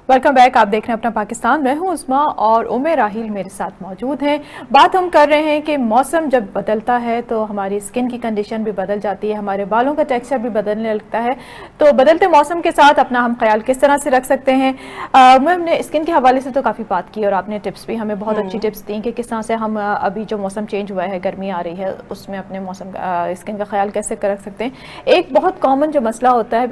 Welcome back. आप देख रहे हैं अपना पाकिस्तान। मैं हूं उस्मा और उमे राहिल मेरे साथ मौजूद हैं। बात हम कर रहे हैं कि मौसम जब बदलता है तो हमारी स्किन की कंडीशन भी बदल जाती है, हमारे बालों का टेक्सचर भी बदलने लगता है। तो बदलते मौसम के साथ अपना हम ख्याल किस तरह से रख सकते हैं। हमने स्किन के हवाले से तो काफ़ी बात की और आपने टिप्स भी हमें बहुत अच्छी टिप्स दी कि किस तरह से हम अभी जो मौसम चेंज हुआ है, गर्मी आ रही है, उसमें अपने मौसम स्किन का ख्याल कैसे रख सकते हैं। एक बहुत कॉमन जो मसला होता है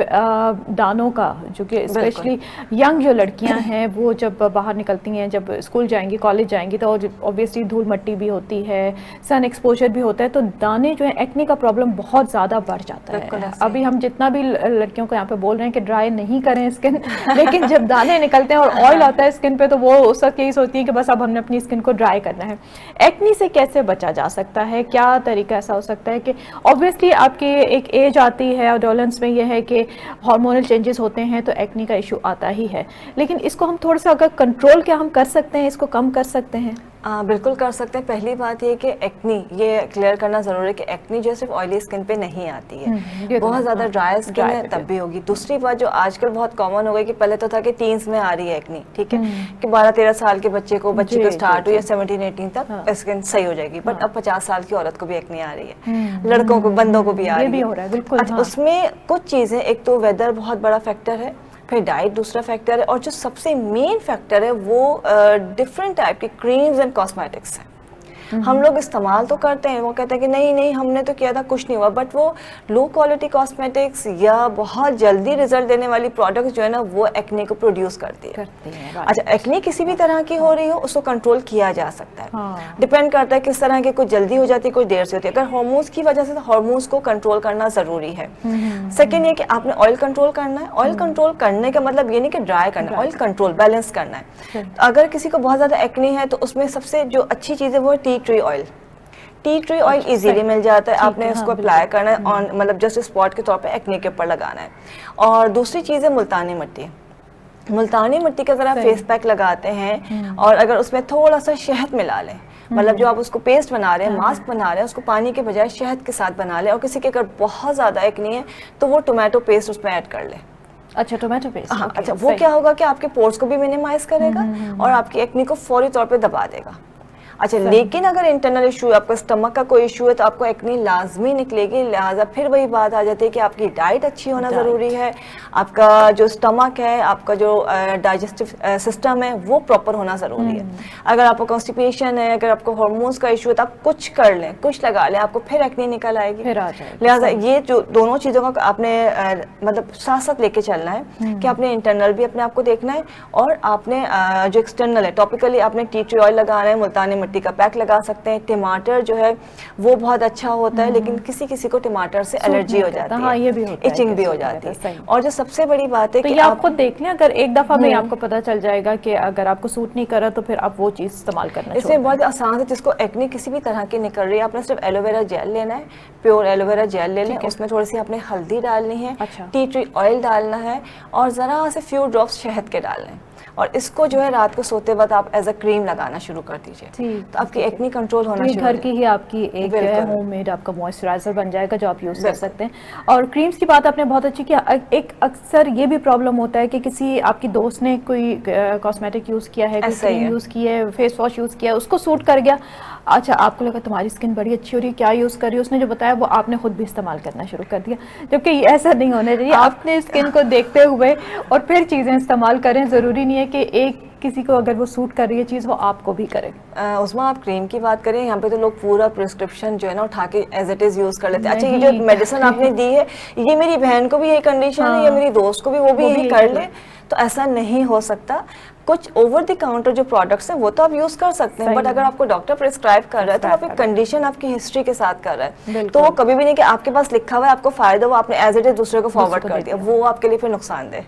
दानों का, जो कि स्पेशली यंग जो लड़कियां हैं वो जब बाहर निकलती हैं, जब स्कूल जाएंगी, कॉलेज जाएंगी, तो ऑब्वियसली धूल मट्टी भी होती है, सन एक्सपोजर भी होता है, तो दाने जो है एक्ने का प्रॉब्लम बहुत ज़्यादा बढ़ जाता है। अभी हम जितना भी लड़कियों को यहाँ पे बोल रहे हैं कि ड्राई नहीं करें स्किन, लेकिन जब दाने निकलते हैं और ऑयल आता है स्किन पे तो वो उस वक्त यही सोचती है कि बस अब हमने अपनी स्किन को ड्राई करना है। एक्ने से कैसे बचा जा सकता है? क्या तरीका ऐसा हो सकता है कि ऑब्वियसली आपकी एक एज आती है, एडोलेंस में यह है कि हार्मोनल चेंजेस होते हैं तो एक्ने का इशू आता ही है, लेकिन इसको हम थोड़ा सा अगर कंट्रोल क्या हम कर सकते हैं, इसको कम कर सकते हैं? बिल्कुल कर सकते हैं। पहली बात ये कि एक्नी, ये क्लियर करना ज़रूरी है कि एक्नी जो सिर्फ ऑयली स्किन पे नहीं आती है, बहुत ज़्यादा ड्राई स्किन है तब भी होगी। दूसरी बात जो आजकल बहुत कॉमन हो गई कि पहले तो था कि टीन्स में आ रही है एक्नी, ठीक है, कि 12-13 साल के बच्चे को स्टार्ट हुई या 17-18 तक स्किन सही हो जाएगी, बट अब 50 साल की औरत को भी एक्नी आ रही है, लड़कों को, बंदों को भी आ रही है। अच्छा, उसमें कुछ चीज़ें, एक तो वेदर बहुत बड़ा फैक्टर है, फिर डाइट दूसरा फैक्टर है, और जो सबसे मेन फैक्टर है वो डिफरेंट टाइप की क्रीम्स एंड कॉस्मेटिक्स हैं। हम लोग इस्तेमाल तो करते हैं, वो कहते हैं कि नहीं नहीं हमने तो किया था कुछ नहीं हुआ, बट वो लो क्वालिटी कॉस्मेटिक्स या बहुत जल्दी रिजल्ट देने वाली प्रोडक्ट्स जो है ना वो एक्ने को प्रोड्यूस करती है। अच्छा, एक्ने किसी भी तरह की हो रही हो उसको कंट्रोल किया जा सकता है, डिपेंड करता है किस तरह की, कुछ जल्दी हो जाती है, कुछ देर से होती है। अगर हार्मोन्स की वजह से, तो हार्मोन्स को कंट्रोल करना जरूरी है। सेकेंड ये कि आपने ऑयल कंट्रोल करना है। ऑयल कंट्रोल करने का मतलब ये नहीं कि ड्राई करना है, ऑयल कंट्रोल बैलेंस करना है। अगर किसी को बहुत ज्यादा एक्ने है तो उसमें सबसे जो अच्छी चीज है वो tea tree oil. Tea tree oil easily मिल जाता है, आपने उसको अप्लाई करना है ऑन, मतलब जस्ट स्पॉट के तौर पे एक्ने के ऊपर लगाना है। और दूसरी चीज़ है मुल्तानी मिट्टी। मुल्तानी मिट्टी का अगर आप फेस पैक लगाते हैं और अगर उसमें थोड़ा सा शहद मिला लें, मतलब जो आप उसको पेस्ट बना रहे हैं, मास्क बना रहे हैं, उसको पानी के बजाय शहद के साथ बना लें। और किसी के अगर बहुत ज़्यादा एक्ने है तो वो टोमेटो पेस्ट उसमें ऐड कर लें। अच्छा, टोमेटो पेस्ट। हाँ, अच्छा, वो क्या होगा कि आपके पोर्स को भी मिनिमाइज करेगा और आपकी एक्ने को फौरी तौर पे दबा देगा। अच्छा, लेकिन अगर इंटरनल इशू है, आपका स्टमक का कोई इशू है, तो आपको एक्ने लाजमी निकलेगी। लिहाजा फिर वही बात आ जाती है कि आपकी डाइट अच्छी होना ज़रूरी है, आपका जो स्टमक है, आपका जो डाइजेस्टिव सिस्टम है वो प्रॉपर होना ज़रूरी है। अगर आपको कॉन्स्टिपेशन है, अगर आपको हार्मोन्स का इशू है, तो आप कुछ कर लें, कुछ लगा लें, आपको फिर एक्ने निकल आएगी, फिर आ जाएगी। लिहाजा ये जो दोनों चीज़ों का आपने मतलब साथ साथ लेके चलना है कि आपने इंटरनल भी अपने आप को देखना है और आपने जो एक्सटर्नल है, टॉपिकली आपने टी ट्री ऑयल लगाना है, मुल्तानी का पैक लगा सकते हैं। टमाटर जो है वो बहुत अच्छा होता है, लेकिन किसी किसी को टमाटर से एलर्जी हो जाती है, ये भी होता है, इचिंग भी हो जाती है। और जो सबसे बड़ी बात है कि आप खुद देख लें, अगर एक दफा में आपको पता चल जाएगा कि अगर आपको सूट नहीं करा तो फिर आप वो चीज इस्तेमाल करना। इसमें बहुत आसान है, जिसको एक्ने किसी भी तरह की निकल रही है, आपने सिर्फ एलोवेरा जेल लेना है, प्योर एलोवेरा जेल ले लें, उसमें थोड़ी सी आपने हल्दी डालनी है, टी ट्री ऑयल डालना है और जरा से फ्यू ड्रॉप्स शहद के डालने हैं, और इसको जो है रात को सोते वक्त आप एज अ क्रीम लगाना शुरू कर दीजिए, तो आपकी एक्ने कंट्रोल होना शुरू। घर की ही आपकी एक होममेड आपका मॉइस्चराइजर बन जाएगा जो आप यूज कर सकते हैं। और क्रीम्स की बात आपने बहुत अच्छी की। एक अक्सर ये भी प्रॉब्लम होता है कि किसी आपकी दोस्त ने कोई कॉस्मेटिक यूज किया है, कोई क्रीम यूज की है, फेस वॉश यूज किया है, उसको सूट कर गया, अच्छा आपको लगा तुम्हारी स्किन बड़ी अच्छी हो रही है, क्या यूज कर रही है, उसने जो बताया वो आपने खुद भी इस्तेमाल करना शुरू कर दिया, जबकि ऐसा नहीं होना चाहिए। आपने स्किन को देखते हुए और फिर चीजें इस्तेमाल करें, जरूरी नहीं है कि एक किसी को अगर वो सूट कर रही है चीज़ वो आपको भी करे। उसमें आप क्रीम की बात करें, यहाँ पे तो लोग पूरा प्रिस्क्रिप्शन जो है ना उठा के एज इट इज यूज कर लेते हैं। अच्छा, ये जो मेडिसिन आपने दी है, ये मेरी बहन को भी यही कंडीशन है, या मेरी दोस्त को भी वो भी यही कर ले, तो ऐसा नहीं हो सकता। कुछ ओवर द काउंटर जो प्रोडक्ट्स हैं वो तो आप यूज कर सकते हैं, बट अगर आपको डॉक्टर प्रिस्क्राइब कर रहा है तो आप एक कंडीशन आपकी हिस्ट्री के साथ कर रहा है, तो वो कभी भी नहीं कि आपके पास लिखा हुआ है आपको फायदा, वो आपने एज इट इज दूसरे को फॉरवर्ड कर दिया, वो आपके लिए फिर नुकसानदेह।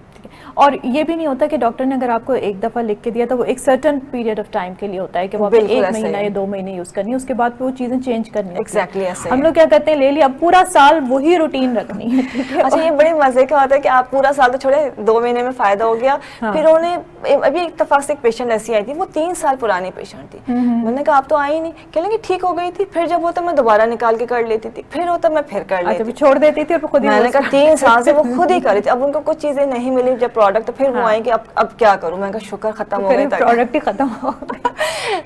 और ये भी नहीं होता कि डॉक्टर ने अगर आपको एक दफा लिख के दिया तो वो एक सर्टेन पीरियड ऑफ टाइम के लिए होता है कि वो आपको 1 महीना या 2 महीने यूज करनी है, उसके बाद वो चीजें चेंज करनी है। एग्जैक्टली ऐसे हम लोग क्या करते हैं, ले लिया, अब पूरा साल वही रूटीन रखनी है। अच्छा, ये बड़े मजे का होता है कि आप पूरा साल तो छोड़े, 2 महीने में फायदा हो गया। फिर उन्हें अभी एक इत्तेफाक से एक पेशेंट ऐसी आई थी, वो 3 साल पुरानी पेशेंट थी। मैंने कहा आप तो आई नहीं, कह लेंगे ठीक हो गई थी, फिर जब होता मैं दोबारा निकाल के कर लेती थी, फिर होता मैं फिर कर लेती थी, छोड़ देती थी और खुद ही। मैंने कहा 3 साल से वो खुद ही कर रही थी। अब उनको कुछ चीजें नहीं मिली, जब प्रोडक्ट, तो फिर वो आएंगे अब क्या करूं, मैं कहा शुक्र खत्म हो गए, प्रोडक्ट ही खत्म हो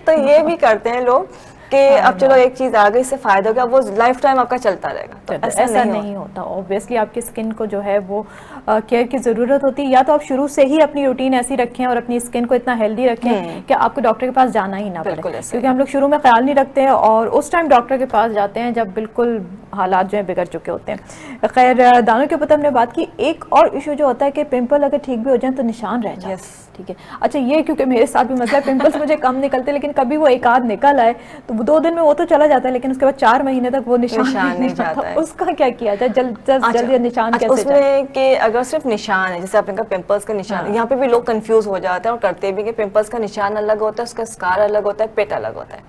तो ये भी करते हैं लोग कि अब चलो एक चीज आ गई, इससे फायदा हो गया, वो लाइफ टाइम आपका चलता रहेगा। तो ऐसा नहीं होता। ऑब्वियसली आपकी स्किन को जो है वो केयर की ज़रूरत होती है। या तो आप शुरू से ही अपनी रूटीन ऐसी रखें और अपनी स्किन को इतना हेल्दी रखें कि आपको डॉक्टर के पास जाना ही ना पड़े, क्योंकि हम लोग शुरू में ख्याल नहीं रखते हैं और उस टाइम डॉक्टर के पास जाते हैं जब बिल्कुल हालात जो है बिगड़ चुके होते हैं। खैर, दानों के ऊपर हमने बात की। एक और इशू जो होता है कि पिंपल अगर ठीक भी हो जाए तो निशान रह जाए। ठीक है, अच्छा, ये क्योंकि मेरे साथ भी मसला है, पिंपल्स मुझे कम निकलते, लेकिन कभी वो एक आध निकल आए तो 2 दिन में वो तो चला जाता है, लेकिन उसके बाद 4 महीने तक वो निशान नहीं जाता है। उसका क्या किया जाए? जल्दी निशान कैसे उसमें कि अगर सिर्फ निशान है, जैसे आपने कहा पिंपल्स का निशान, यहाँ पे भी लोग कंफ्यूज हो जाते हैं और करते भी कि पिंपल्स का निशान अलग होता है, उसका स्कार अलग होता है, पेट अलग होता है,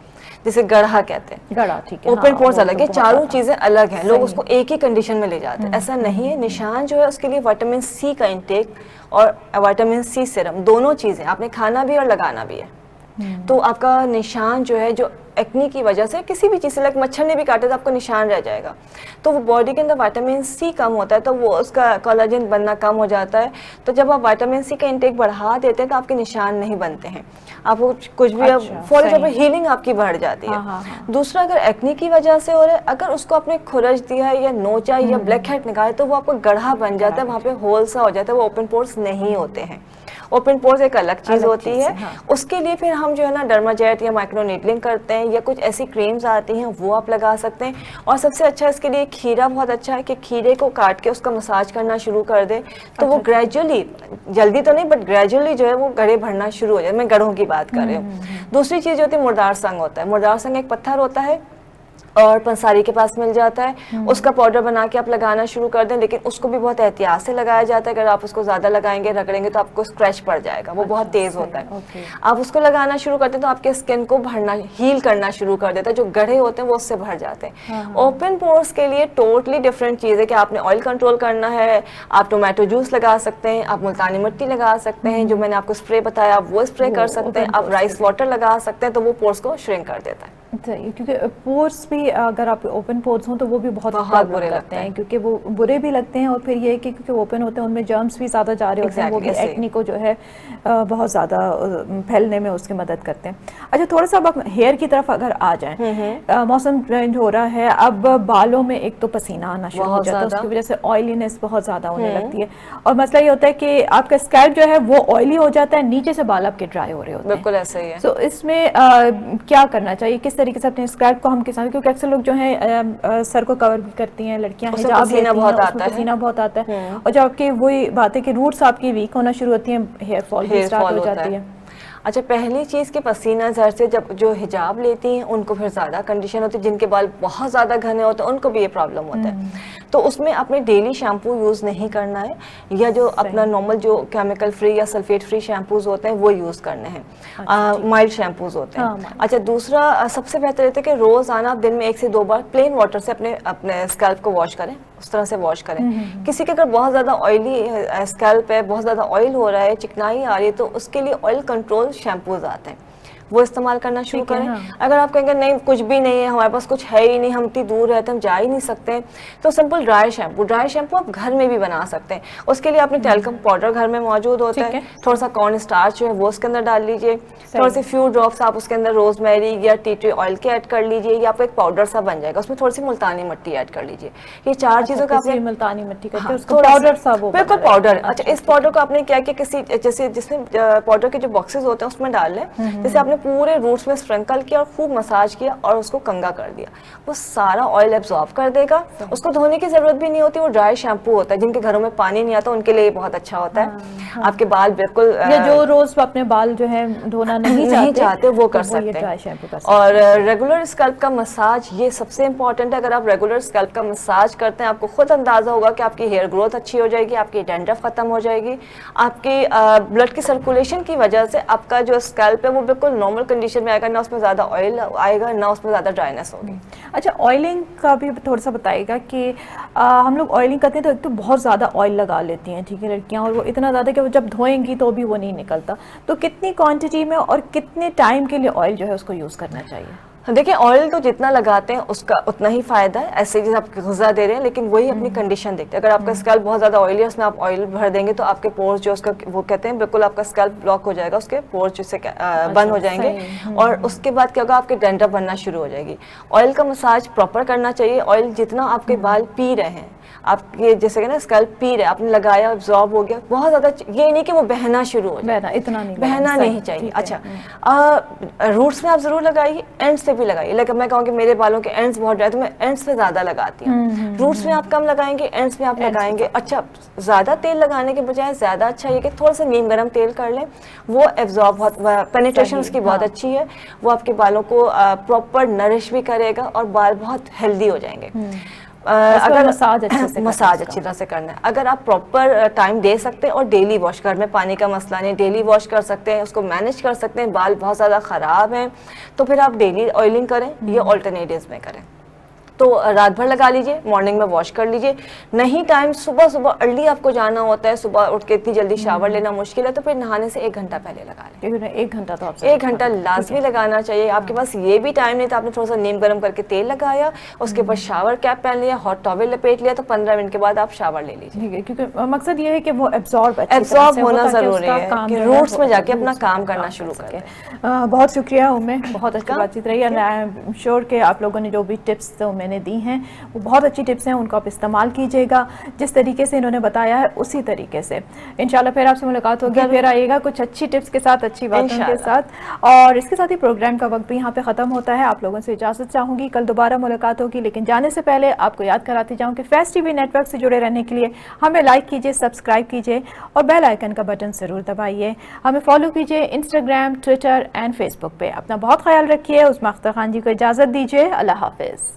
जिसे गढ़ा कहते हैं। गढ़ा, ठीक है, ओपन पोर्स अलग है, चारों चीजें अलग हैं, लोग उसको एक ही कंडीशन में ले जाते हैं। ऐसा नहीं है। निशान जो है उसके लिए विटामिन सी का इंटेक और विटामिन सी सीरम, दोनों चीजें आपने खाना भी और लगाना भी है। तो आपका निशान जो है, जो एक्नी की वजह से किसी भी चीज़ से, लाइक मच्छर ने भी काटे तो आपको निशान रह जाएगा, तो वो बॉडी के अंदर विटामिन सी कम होता है, तो वो उसका कोलाजन बनना कम हो जाता है। तो जब आप विटामिन सी का इंटेक बढ़ा देते हैं तो आपके निशान नहीं बनते हैं, आपको कुछ भी फॉर एग्जाम्पल हीलिंग आपकी बढ़ जाती है। दूसरा, अगर एक्नी की वजह से हो रहा है, अगर उसको आपने खुरच दिया है या नोचा है या ब्लैक हेड निकाले, तो वो आपको गढ़ा बन जाता है, वहाँ पे होल सा हो जाता है, वो ओपन पोर्स नहीं होते हैं। ओपन पोर्स एक अलग चीज होती है। उसके लिए फिर हम जो है ना डर्माजेट या माइक्रोनीडलिंग करते हैं, या कुछ ऐसी क्रीम्स आती हैं वो आप लगा सकते हैं। और सबसे अच्छा इसके लिए खीरा बहुत अच्छा है कि खीरे को काट के उसका मसाज करना शुरू कर दे, तो वो ग्रेजुअली, जल्दी तो नहीं बट ग्रेजुअली जो है वो गड़े भरना शुरू हो जाए। मैं गढ़ों की बात कर रही हूँ। दूसरी चीज होती है मुर्दार संग होता है। मुर्दार संग एक पत्थर होता है और पंसारी के पास मिल जाता है, उसका पाउडर बना के आप लगाना शुरू कर दें, लेकिन उसको भी बहुत एहतियात से लगाया जाता है। अगर आप उसको ज्यादा लगाएंगे, रगड़ेंगे तो आपको स्क्रैच पड़ जाएगा, वो बहुत तेज होता है। आप उसको लगाना शुरू करते हैं तो आपके स्किन को भरना, हील करना शुरू कर देता है, जो गढ़े होते हैं वो उससे भर जाते हैं। ओपन पोर्स के लिए टोटली डिफरेंट चीज है कि आपने ऑयल कंट्रोल करना है, आप टोमेटो जूस लगा सकते हैं, आप मुल्तानी मिट्टी लगा सकते हैं, जो मैंने आपको स्प्रे बताया वो स्प्रे कर सकते हैं, आप राइस वाटर लगा सकते हैं, तो वो पोर्स को श्रिंक कर देता है। क्योंकि पोर्स भी अगर आप ओपन पोर्स हों तो वो भी बहुत बुरे लगते हैं, क्योंकि वो बुरे भी लगते हैं और फिर ये कि क्योंकि ओपन होते हैं उनमें जर्म्स भी ज़्यादा जा रहे होते हैं, वो भी एक्नी को जो है बहुत ज़्यादा फैलने में उसकी मदद करते हैं। अच्छा, थोड़ा सा अब हेयर की तरफ अगर आ जाएं, मौसम चेंज हो रहा है, अब बालों में एक तो पसीना आना शुरू हो जाता है, उसकी वजह से ऑयलीनेस बहुत ज़्यादा होने लगती है, और मसला ये होता है कि आपका स्कैल्प जो है वो ऑयली हो जाता है, नीचे से बाल आपके ड्राई हो रहे होते हैं। बिल्कुल ऐसा ही है। तो इसमें क्या करना चाहिए, किस तरीके से अपने स्कैल्प को हम किसान, क्योंकि अक्सर लोग जो है सर को कवर भी करती हैं लड़कियां, हिजाब लेती हैं, उसमें पसीना बहुत आता है, और जब आपकी वही बात है कि रूट्स आपकी वीक होना शुरू होती हैं, हेयर फॉल भी स्टार्ट हो जाती है। अच्छा, पहली चीज़ कि पसीना ज़र से जब जो हिजाब लेती हैं उनको फिर ज़्यादा कंडीशन होती है, जिनके बाल बहुत ज़्यादा घने होते हैं उनको भी ये प्रॉब्लम होता है। तो उसमें अपने डेली शैम्पू यूज़ नहीं करना है, या जो अपना नॉर्मल जो केमिकल फ्री या सल्फेट फ्री शैम्पूज होते हैं वो यूज़ करने हैं, माइल्ड शैम्पूज होते हैं। अच्छा, दूसरा सबसे बेहतर रहता है कि रोज़ाना दिन में 1 से 2 बार प्लेन वाटर से अपने स्कैल्प को वॉश करें, उस तरह से वॉश करें। किसी के अगर बहुत ज़्यादा ऑयली स्कैल्प है, बहुत ज़्यादा ऑयल हो रहा है, चिकनाई आ रही है, तो उसके लिए ऑयल कंट्रोल शैम्पूज आते हैं, वो इस्तेमाल करना शुरू करें। अगर आप कहेंगे नहीं कुछ भी नहीं है, हमारे पास कुछ है ही नहीं, हम इतनी दूर रहते हैं, हम जा ही नहीं सकते, तो सिंपल ड्राई शैम्पू आप घर में भी बना सकते हैं। उसके लिए आपने टेल्कम पाउडर घर में मौजूद होता है, थोड़ा सा कॉर्न स्टार्च जो है वो उसके अंदर डाल लीजिए, थोड़े से फ्यू ड्रॉप्स आप उसके अंदर रोजमेरी या टी ट्री ऑयल के ऐड कर लीजिए, या आपको एक पाउडर सा बन जाएगा, उसमें थोड़ी सी मुल्तानी मिट्टी ऐड कर लीजिए। ये 4 चीजों का आपने मुल्तानी मिट्टी करके उसको पाउडर सा, वो बिल्कुल पाउडर। अच्छा, इस पाउडर को आपने क्या किया, किसी जैसे जिसमें पाउडर के जो बॉक्सेस होते हैं उसमें डाल लें, जैसे आपने पूरे रूट्स में स्प्रिंकल किया और खूब मसाज किया और उसको कंगा कर दिया, वो सारा ऑयल एब्जॉर्ब कर देगा, उसको धोने की जरूरत भी नहीं होती। वो ड्राई शैम्पू होता है, जिनके घरों में पानी नहीं आता उनके लिए बहुत अच्छा होता है। आपके बाल बिल्कुल, या जो रोज अपने बाल जो है धोना नहीं चाहते वो कर सकते हैं। और रेगुलर स्कैल्प का मसाज ये सबसे इंपॉर्टेंट है। अगर आप रेगुलर स्कैल्प का मसाज करते हैं, आपको खुद अंदाजा होगा कि आपकी हेयर ग्रोथ अच्छी हो जाएगी, आपकी डैंड्रफ खत्म हो जाएगी, आपकी ब्लड की सर्कुलेशन की वजह से आपका जो स्कैल्प है वो बिल्कुल नॉर्मल कंडीशन में आएगा, ना उसमें ज़्यादा ऑयल आएगा, ना उसमें ज़्यादा ड्राइनेस होगी। अच्छा, ऑयलिंग का भी थोड़ा सा बताइएगा कि हम लोग ऑयलिंग करते हैं तो एक तो बहुत ज़्यादा ऑयल लगा लेती हैं, ठीक है, लड़कियां, और वो इतना ज़्यादा कि वो जब धोएंगी तो भी वो नहीं निकलता, तो कितनी क्वांटिटी में और कितने टाइम के लिए ऑयल जो है उसको यूज़ करना चाहिए? देखिए ऑयल तो जितना लगाते हैं उसका उतना ही फायदा है, ऐसे जैसे आप ग़िज़ा दे रहे हैं, लेकिन वही अपनी कंडीशन देखते हैं। अगर आपका स्कैल्प बहुत ज़्यादा ऑयली है, उसमें आप ऑयल भर देंगे तो आपके पोर्स जो उसका वो कहते हैं बिल्कुल आपका स्कैल्प ब्लॉक हो जाएगा, उसके पोर्स जिससे बंद हो जाएंगे और उसके बाद क्या होगा, आपके डैंड्रफ बनना शुरू हो जाएगी। ऑयल का मसाज प्रॉपर करना चाहिए। ऑयल जितना आपके बाल पी रहे हैं, आपके जैसे कि ना स्कैल्प पी रहे, आपने लगाया अब्जॉर्ब हो गया, बहुत ज़्यादा ये नहीं कि वो बहना शुरू हो जाए, इतना नहीं बहना नहीं चाहिए। अच्छा, रूट्स में आप जरूर लगाइए, एंड्स पे भी लगाइए। लेकिन मैं कहूँगी मेरे बालों के एंड्स बहुत ड्राई तो मैं एंड्स पे ज़्यादा लगाती हूँ। रूट्स में आप कम लगाएंगे, एंड्स में आप लगाएंगे। अच्छा, ज़्यादा तेल लगाने के बजाय ज़्यादा अच्छा ये कि थोड़ा सा नीम गर्म तेल कर लें, वो एब्जॉर्ब बहुत, पेनिट्रेशन उसकी बहुत अच्छी है, वो आपके बालों को प्रॉपर नरिश भी करेगा और बाल बहुत हेल्दी हो जाएंगे। अगर मसाज अच्छी तरह से करना है, अगर आप प्रॉपर टाइम दे सकते हैं और डेली वॉश, घर में पानी का मसला नहीं, डेली वॉश कर सकते हैं, उसको मैनेज कर सकते हैं, बाल बहुत ज़्यादा ख़राब हैं तो फिर आप डेली ऑयलिंग करें या ऑल्टरनेट डेज में करें। तो रात भर लगा लीजिए, मॉर्निंग में वॉश कर लीजिए। नहीं टाइम सुबह सुबह अर्ली आपको जाना होता है, सुबह उठ के इतनी जल्दी शावर लेना मुश्किल है, तो फिर नहाने से 1 घंटा पहले लगा लें। 1 घंटा तो आप 1 घंटा लाजमी लगाना चाहिए। आपके पास ये भी टाइम नहीं तो आपने थोड़ा सा नीम गर्म करके तेल लगाया, उसके बाद शावर कैप पहन लिया, हॉट टॉवल लपेट लिया, तो 15 मिनट के बाद आप शावर ले लीजिए। क्योंकि मकसद ये है कि वो एब्जॉर्ब होना जरूरी है कि रूट्स में जाके अपना काम करना शुरू करें। बहुत शुक्रिया उम्मे, बहुत अच्छी बातचीत रही है। आई एम श्योर कि आप लोगों ने जो भी टिप्स तो मैंने दी हैं वो बहुत अच्छी टिप्स हैं, उनको आप इस्तेमाल कीजिएगा जिस तरीके से इन्होंने बताया है उसी तरीके से। इंशाल्लाह फिर आपसे मुलाकात होगी, फिर आइएगा कुछ अच्छी टिप्स के साथ, अच्छी बातों के साथ। और इसके साथ ही प्रोग्राम का वक्त भी यहाँ पे ख़त्म होता है। आप लोगों से इजाज़त चाहूँगी, कल दोबारा मुलाकात होगी, लेकिन जाने से पहले आपको याद कराती जाऊँ कि फेस्ट टीवी नेटवर्क से जुड़े रहने के लिए हमें लाइक कीजिए, सब्सक्राइब कीजिए और बेल आइकन का बटन ज़रूर दबाइए। हमें फॉलो कीजिए इंस्टाग्राम, ट्विटर एंड फेसबुक पे। अपना बहुत ख्याल रखिए। उस्मा अख्तर खान जी को इजाज़त दीजिए। अल्लाह हाफिज़।